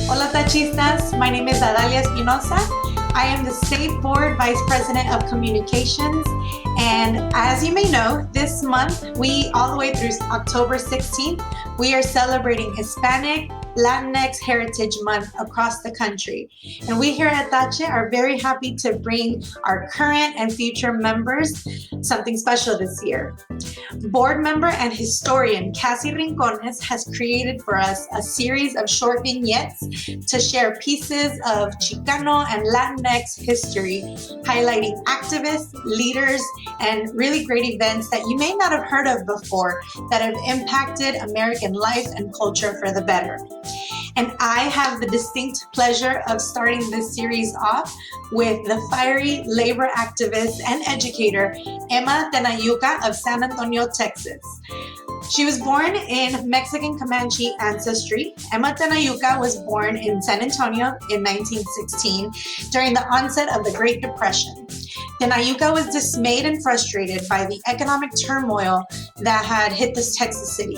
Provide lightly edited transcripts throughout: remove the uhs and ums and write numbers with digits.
Hola Tachistas, my name is Adalia Espinosa. I am the State Board Vice President of Communications, and as you may know, this month, all the way through October 16th, we are celebrating Hispanic, Latinx Heritage Month across the country. And we here at Tache are very happy to bring our current and future members something special this year. Board member and historian Cassie Rincones has created for us a series of short vignettes to share pieces of Chicano and Latinx history, highlighting activists, leaders, and really great events that you may not have heard of before that have impacted American life and culture for the better. And I have the distinct pleasure of starting this series off with the fiery labor activist and educator, Emma Tenayuca of San Antonio, Texas. She was born in Mexican Comanche ancestry. Emma Tenayuca was born in San Antonio in 1916 during the onset of the Great Depression. Tenayuca was dismayed and frustrated by the economic turmoil that had hit this Texas city.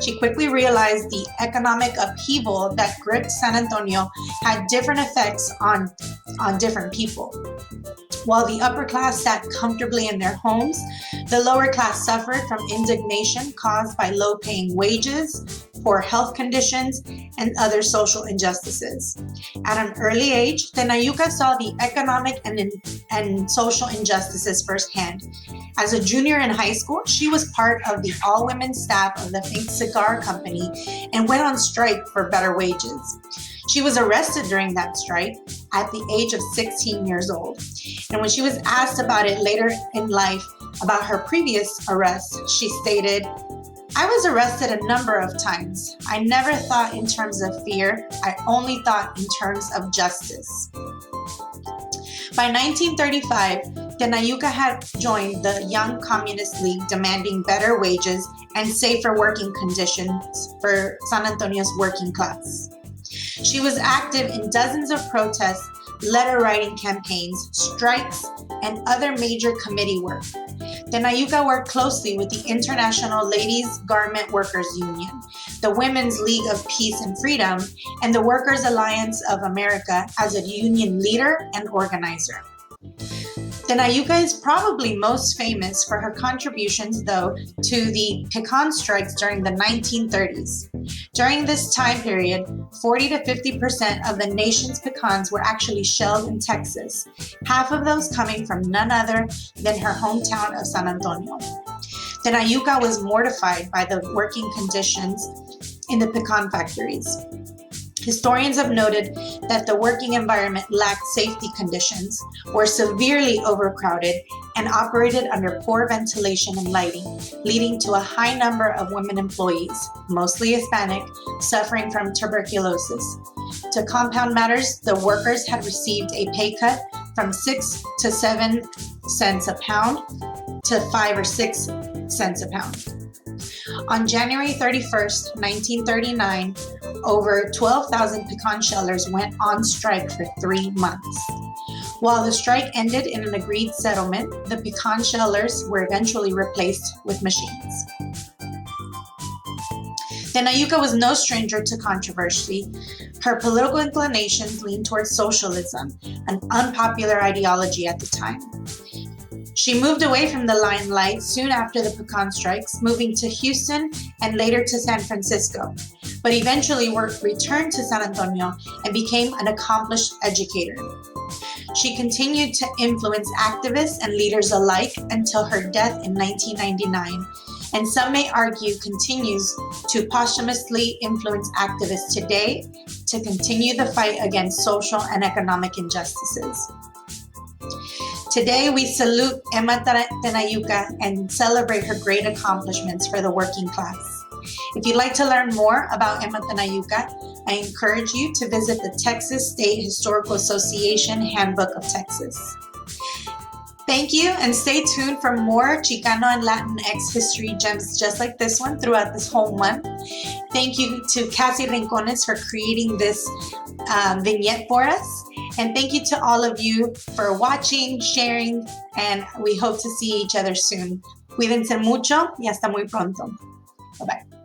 She quickly realized the economic upheaval that gripped San Antonio had different effects on different people. While the upper class sat comfortably in their homes, the lower class suffered from indignation caused by low-paying wages, poor health conditions, and other social injustices. At an early age, Tenayuca saw the economic and social injustices firsthand. As a junior in high school, she was part of the all-women staff of the Pink Cigar Company and went on strike for better wages. She was arrested during that strike at the age of 16 years old. And when she was asked about it later in life, about her previous arrest, she stated, "I was arrested a number of times. I never thought in terms of fear. I only thought in terms of justice." By 1935, Tenayuca had joined the Young Communist League, demanding better wages and safer working conditions for San Antonio's working class. She was active in dozens of protests, letter-writing campaigns, strikes, and other major committee work. Tenayuca worked closely with the International Ladies Garment Workers Union, the Women's League of Peace and Freedom, and the Workers' Alliance of America as a union leader and organizer. Tenayuca is probably most famous for her contributions, though, to the pecan strikes during the 1930s. During this time period, 40 to 50% of the nation's pecans were actually shelled in Texas, half of those coming from none other than her hometown of San Antonio. Tenayuca was mortified by the working conditions in the pecan factories. Historians have noted that the working environment lacked safety conditions, were severely overcrowded, and operated under poor ventilation and lighting, leading to a high number of women employees, mostly Hispanic, suffering from tuberculosis. To compound matters, the workers had received a pay cut from 6 to 7 cents a pound to 5 or 6 cents a pound. On January 31st, 1939, over 12,000 pecan shellers went on strike for 3 months. While the strike ended in an agreed settlement, the pecan shellers were eventually replaced with machines. Tenayuca was no stranger to controversy. Her political inclinations leaned towards socialism, an unpopular ideology at the time. She moved away from the limelight soon after the pecan strikes, moving to Houston and later to San Francisco, but eventually returned to San Antonio and became an accomplished educator. She continued to influence activists and leaders alike until her death in 1999, and some may argue continues to posthumously influence activists today to continue the fight against social and economic injustices. Today, we salute Emma Tenayuca and celebrate her great accomplishments for the working class. If you'd like to learn more about Emma Tenayuca, I encourage you to visit the Texas State Historical Association Handbook of Texas. Thank you, and stay tuned for more Chicano and Latinx history gems just like this one throughout this whole month. Thank you to Cassie Rincones for creating this vignette for us. And thank you to all of you for watching, sharing, and we hope to see each other soon. Cuídense mucho y hasta muy pronto. Bye-bye.